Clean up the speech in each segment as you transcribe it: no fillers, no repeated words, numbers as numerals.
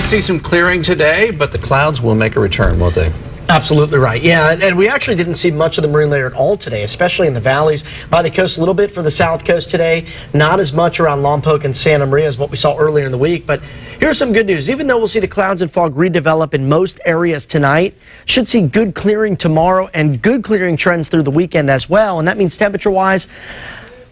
might see some clearing today, but the clouds will make a return, won't they? Absolutely right. Yeah, and we actually didn't see much of the marine layer at all today, especially in the valleys. By the coast, a little bit for the south coast today. Not as much around Lompoc and Santa Maria as what we saw earlier in the week. But here's some good news. Even though we'll see the clouds and fog redevelop in most areas tonight, should see good clearing tomorrow and good clearing trends through the weekend as well. And that means temperature-wise,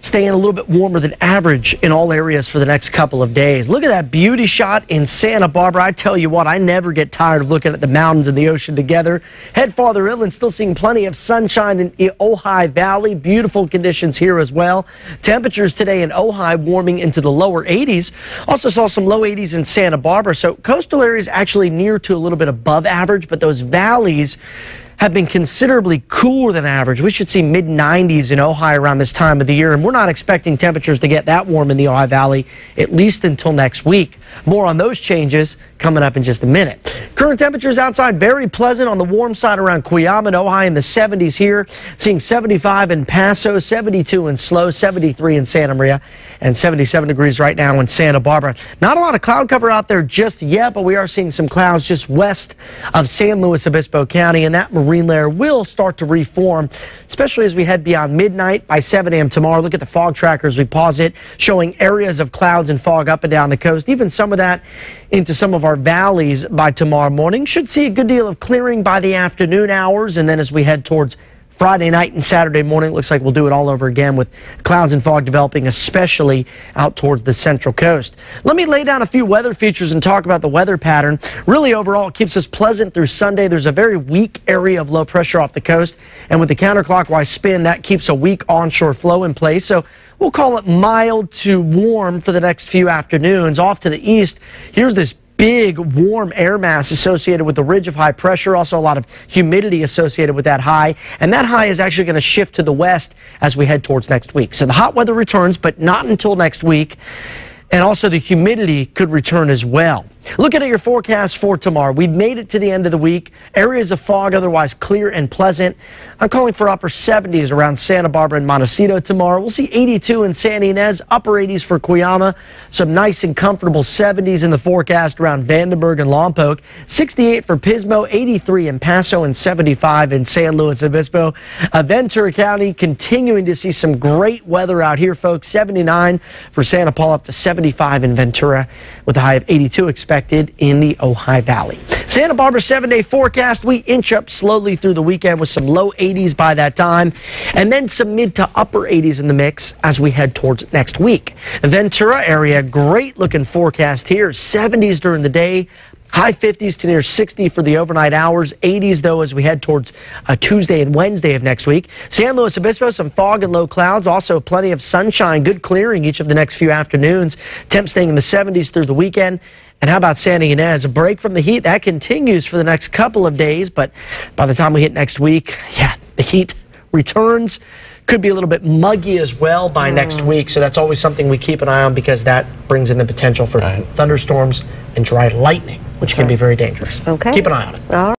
staying a little bit warmer than average in all areas for the next couple of days. Look at that beauty shot in Santa Barbara. I tell you what, I never get tired of looking at the mountains and the ocean together. Head farther inland, still seeing plenty of sunshine in Ojai Valley. Beautiful conditions here as well. Temperatures today in Ojai warming into the lower 80s. Also saw some low 80s in Santa Barbara. So coastal areas actually near to a little bit above average, but those valleys have been considerably cooler than average. We should see mid-90s in Ojai around this time of the year, and we're not expecting temperatures to get that warm in the Ojai Valley at least until next week. More on those changes coming up in just a minute. Current temperatures outside very pleasant on the warm side around Cuyama and Ojai in the 70s here. Seeing 75 in Paso, 72 in Slow, 73 in Santa Maria, and 77 degrees right now in Santa Barbara. Not a lot of cloud cover out there just yet, but we are seeing some clouds just west of San Luis Obispo County, and that marine layer will start to reform, especially as we head beyond midnight. By 7 a.m. tomorrow, look at the fog trackers. We pause it, showing areas of clouds and fog up and down the coast, even some of that into some of our valleys by tomorrow morning. Should see a good deal of clearing by the afternoon hours, and then as we head towards Friday night and Saturday morning, looks like we'll do it all over again with clouds and fog developing, especially out towards the central coast. Let me lay down a few weather features and talk about the weather pattern. Really, overall, it keeps us pleasant through Sunday. There's a very weak area of low pressure off the coast, and with the counterclockwise spin, that keeps a weak onshore flow in place. So we'll call it mild to warm for the next few afternoons. Off to the east, here's this big warm air mass associated with the ridge of high pressure. Also a lot of humidity associated with that high. And that high is actually going to shift to the west as we head towards next week. So the hot weather returns, but not until next week. And also the humidity could return as well. Looking at your forecast for tomorrow, we've made it to the end of the week. Areas of fog, otherwise clear and pleasant. I'm calling for upper 70s around Santa Barbara and Montecito tomorrow. We'll see 82 in Santa Ynez, upper 80s for Cuyama. Some nice and comfortable 70s in the forecast around Vandenberg and Lompoc. 68 for Pismo, 83 in Paso, and 75 in San Luis Obispo. Ventura County continuing to see some great weather out here, folks. 79 for Santa Paula, up to 75 in Ventura, with a high of 82 expected in the Ojai Valley. Santa Barbara 7-day forecast. We inch up slowly through the weekend with some low 80s by that time, and then some mid to upper 80s in the mix as we head towards next week. Ventura area, great looking forecast here. 70s during the day. High 50s to near 60 for the overnight hours. 80s, though, as we head towards Tuesday and Wednesday of next week. San Luis Obispo, some fog and low clouds. Also, plenty of sunshine. Good clearing each of the next few afternoons. Temps staying in the 70s through the weekend. And how about Santa Ynez? A break from the heat. That continues for the next couple of days. But by the time we hit next week, yeah, the heat returns. Could be a little bit muggy as well by next week, so that's always something we keep an eye on, because that brings in the potential for thunderstorms and dry lightning, which can be very dangerous. Okay. Keep an eye on it. All right.